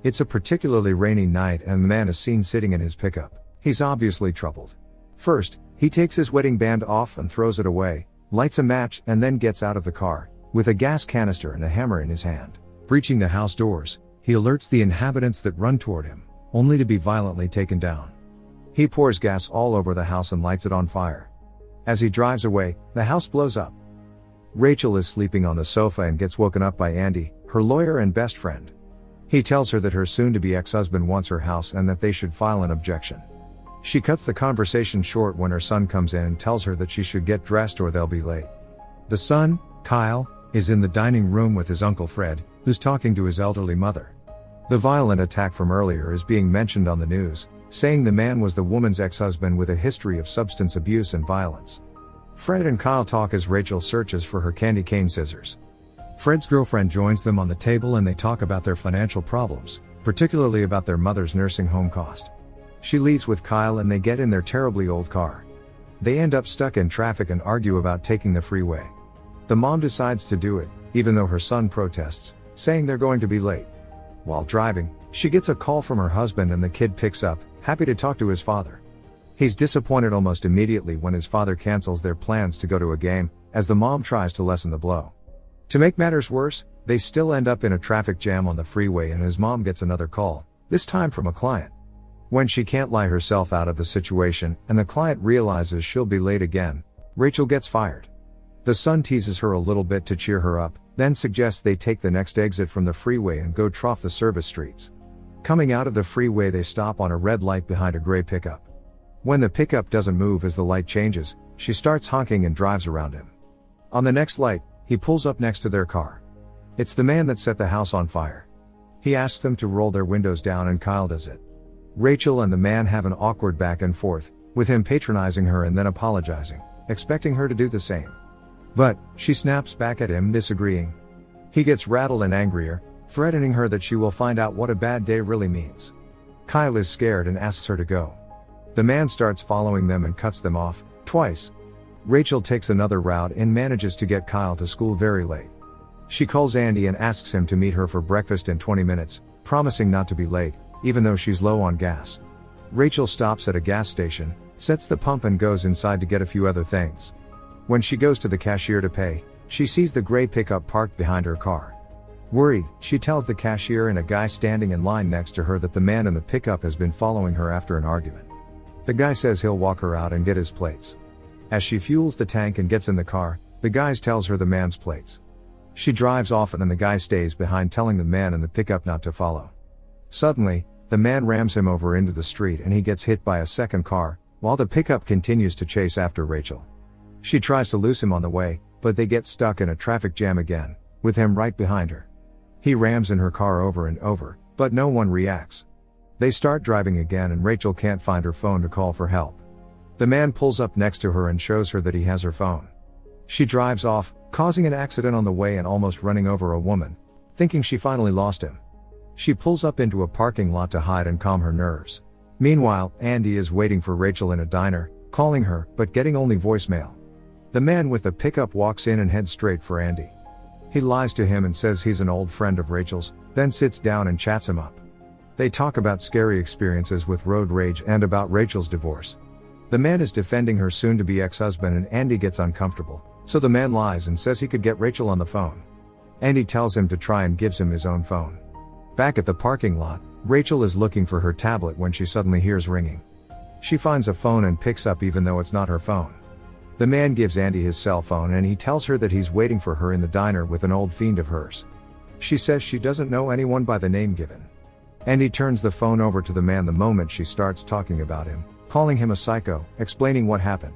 It's a particularly rainy night and the man is seen sitting in his pickup. He's obviously troubled. First, he takes his wedding band off and throws it away, lights a match and then gets out of the car, with a gas canister and a hammer in his hand. Breaching the house doors, he alerts the inhabitants that run toward him, only to be violently taken down. He pours gas all over the house and lights it on fire. As he drives away, the house blows up. Rachel is sleeping on the sofa and gets woken up by Andy, her lawyer and best friend. He tells her that her soon-to-be ex-husband wants her house and that they should file an objection. She cuts the conversation short when her son comes in and tells her that she should get dressed or they'll be late. The son, Kyle, is in the dining room with his uncle Fred, who's talking to his elderly mother. The violent attack from earlier is being mentioned on the news, saying the man was the woman's ex-husband with a history of substance abuse and violence. Fred and Kyle talk as Rachel searches for her candy cane scissors. Fred's girlfriend joins them on the table and they talk about their financial problems, particularly about their mother's nursing home cost. She leaves with Kyle and they get in their terribly old car. They end up stuck in traffic and argue about taking the freeway. The mom decides to do it, even though her son protests, saying they're going to be late. While driving, she gets a call from her husband and the kid picks up, happy to talk to his father. He's disappointed almost immediately when his father cancels their plans to go to a game, as the mom tries to lessen the blow. To make matters worse, they still end up in a traffic jam on the freeway and his mom gets another call, this time from a client. When she can't lie herself out of the situation and the client realizes she'll be late again, Rachel gets fired. The son teases her a little bit to cheer her up, then suggests they take the next exit from the freeway and go trough the service streets. Coming out of the freeway they stop on a red light behind a gray pickup. When the pickup doesn't move as the light changes, she starts honking and drives around him. On the next light, he pulls up next to their car. It's the man that set the house on fire. He asks them to roll their windows down and Kyle does it. Rachel and the man have an awkward back and forth, with him patronizing her and then apologizing, expecting her to do the same. But, she snaps back at him, disagreeing. He gets rattled and angrier, threatening her that she will find out what a bad day really means. Kyle is scared and asks her to go. The man starts following them and cuts them off, twice. Rachel takes another route and manages to get Kyle to school very late. She calls Andy and asks him to meet her for breakfast in 20 minutes, promising not to be late, even though she's low on gas. Rachel stops at a gas station, sets the pump and goes inside to get a few other things. When she goes to the cashier to pay, she sees the gray pickup parked behind her car. Worried, she tells the cashier and a guy standing in line next to her that the man in the pickup has been following her after an argument. The guy says he'll walk her out and get his plates. As she fuels the tank and gets in the car, the guy tells her the man's plates. She drives off and the guy stays behind telling the man in the pickup not to follow. Suddenly, the man rams him over into the street and he gets hit by a second car, while the pickup continues to chase after Rachel. She tries to loose him on the way, but they get stuck in a traffic jam again, with him right behind her. He rams in her car over and over, but no one reacts. They start driving again and Rachel can't find her phone to call for help. The man pulls up next to her and shows her that he has her phone. She drives off, causing an accident on the way and almost running over a woman, thinking she finally lost him. She pulls up into a parking lot to hide and calm her nerves. Meanwhile, Andy is waiting for Rachel in a diner, calling her, but getting only voicemail. The man with the pickup walks in and heads straight for Andy. He lies to him and says he's an old friend of Rachel's, then sits down and chats him up. They talk about scary experiences with road rage and about Rachel's divorce. The man is defending her soon-to-be ex-husband and Andy gets uncomfortable, so the man lies and says he could get Rachel on the phone. Andy tells him to try and gives him his own phone. Back at the parking lot, Rachel is looking for her tablet when she suddenly hears ringing. She finds a phone and picks up even though it's not her phone. The man gives Andy his cell phone and he tells her that he's waiting for her in the diner with an old fiend of hers. She says she doesn't know anyone by the name given. Andy turns the phone over to the man the moment she starts talking about him, calling him a psycho, explaining what happened.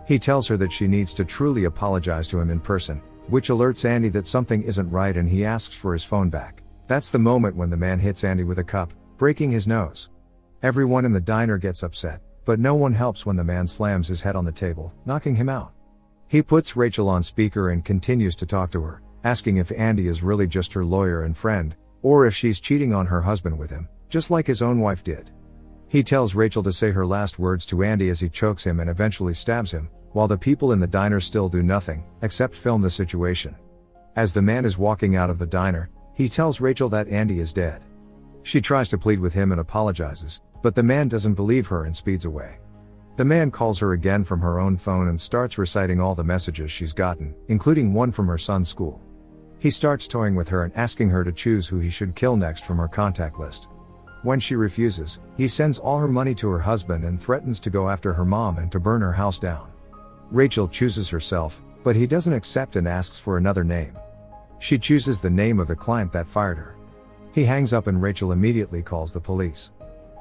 He tells her that she needs to truly apologize to him in person, which alerts Andy that something isn't right and he asks for his phone back. That's the moment when the man hits Andy with a cup, breaking his nose. Everyone in the diner gets upset, but no one helps when the man slams his head on the table, knocking him out. He puts Rachel on speaker and continues to talk to her, asking if Andy is really just her lawyer and friend, or if she's cheating on her husband with him, just like his own wife did. He tells Rachel to say her last words to Andy as he chokes him and eventually stabs him, while the people in the diner still do nothing, except film the situation. As the man is walking out of the diner, he tells Rachel that Andy is dead. She tries to plead with him and apologizes, but the man doesn't believe her and speeds away. The man calls her again from her own phone and starts reciting all the messages she's gotten, including one from her son's school. He starts toying with her and asking her to choose who he should kill next from her contact list. When she refuses, he sends all her money to her husband and threatens to go after her mom and to burn her house down. Rachel chooses herself, but he doesn't accept and asks for another name. She chooses the name of the client that fired her. He hangs up and Rachel immediately calls the police.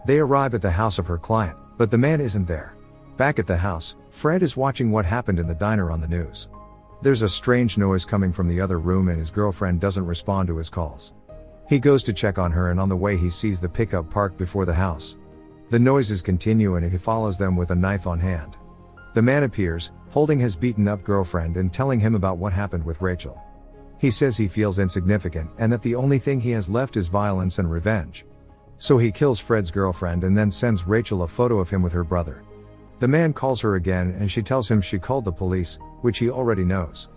They arrive at the house of her client, but the man isn't there. Back at the house, Fred is watching what happened in the diner on the news. There's a strange noise coming from the other room and his girlfriend doesn't respond to his calls. He goes to check on her and on the way he sees the pickup parked before the house. The noises continue and he follows them with a knife on hand. The man appears, holding his beaten up girlfriend and telling him about what happened with Rachel. He says he feels insignificant and that the only thing he has left is violence and revenge. So he kills Fred's girlfriend and then sends Rachel a photo of him with her brother. The man calls her again and she tells him she called the police, which he already knows.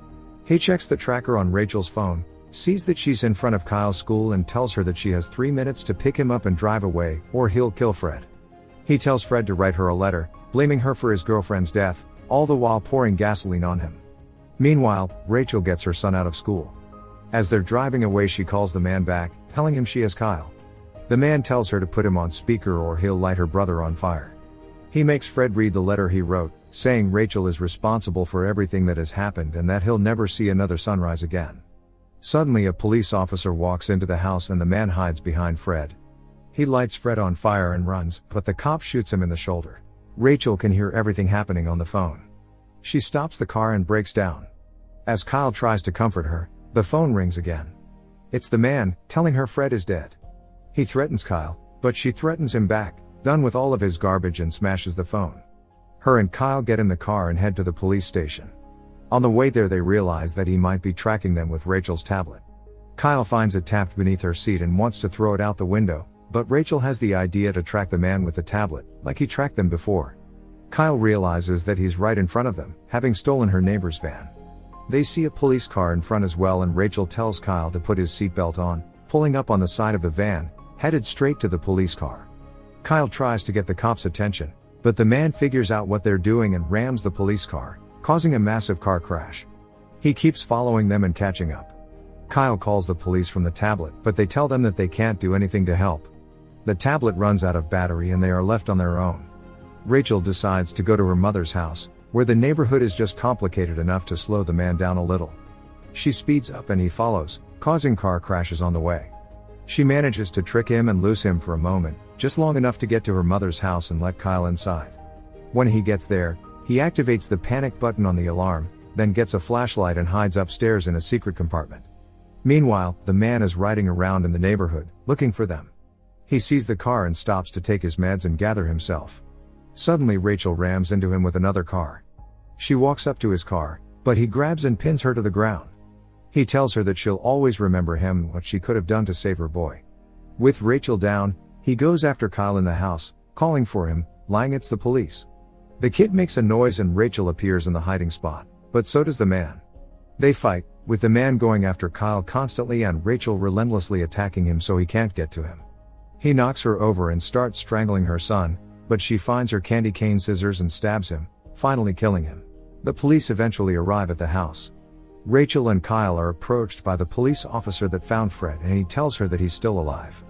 He checks the tracker on Rachel's phone, sees that she's in front of Kyle's school and tells her that she has 3 minutes to pick him up and drive away, or he'll kill Fred. He tells Fred to write her a letter, blaming her for his girlfriend's death, all the while pouring gasoline on him. Meanwhile, Rachel gets her son out of school. As they're driving away she calls the man back, telling him she has Kyle. The man tells her to put him on speaker or he'll light her brother on fire. He makes Fred read the letter he wrote, saying Rachel is responsible for everything that has happened and that he'll never see another sunrise again. Suddenly a police officer walks into the house and the man hides behind Fred. He lights Fred on fire and runs, but the cop shoots him in the shoulder. Rachel can hear everything happening on the phone. She stops the car and breaks down. As Kyle tries to comfort her, the phone rings again. It's the man, telling her Fred is dead. He threatens Kyle, but she threatens him back, done with all of his garbage, and smashes the phone. Her and Kyle get in the car and head to the police station. On the way there they realize that he might be tracking them with Rachel's tablet. Kyle finds it tapped beneath her seat and wants to throw it out the window, but Rachel has the idea to track the man with the tablet, like he tracked them before. Kyle realizes that he's right in front of them, having stolen her neighbor's van. They see a police car in front as well and Rachel tells Kyle to put his seatbelt on, pulling up on the side of the van, headed straight to the police car. Kyle tries to get the cops' attention, but the man figures out what they're doing and rams the police car, causing a massive car crash. He keeps following them and catching up. Kyle calls the police from the tablet, but they tell them that they can't do anything to help. The tablet runs out of battery and they are left on their own. Rachel decides to go to her mother's house, where the neighborhood is just complicated enough to slow the man down a little. She speeds up and he follows, causing car crashes on the way. She manages to trick him and lose him for a moment, just long enough to get to her mother's house and let Kyle inside. When he gets there, he activates the panic button on the alarm, then gets a flashlight and hides upstairs in a secret compartment. Meanwhile, the man is riding around in the neighborhood, looking for them. He sees the car and stops to take his meds and gather himself. Suddenly Rachel rams into him with another car. She walks up to his car, but he grabs and pins her to the ground. He tells her that she'll always remember him, what she could have done to save her boy. With Rachel down, he goes after Kyle in the house, calling for him, lying it's the police. The kid makes a noise and Rachel appears in the hiding spot, but so does the man. They fight, with the man going after Kyle constantly and Rachel relentlessly attacking him so he can't get to him. He knocks her over and starts strangling her son, but she finds her candy cane scissors and stabs him, finally killing him. The police eventually arrive at the house. Rachel and Kyle are approached by the police officer that found Fred and he tells her that he's still alive.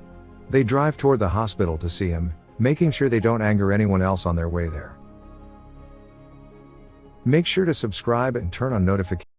They drive toward the hospital to see him, making sure they don't anger anyone else on their way there. Make sure to subscribe and turn on notifications.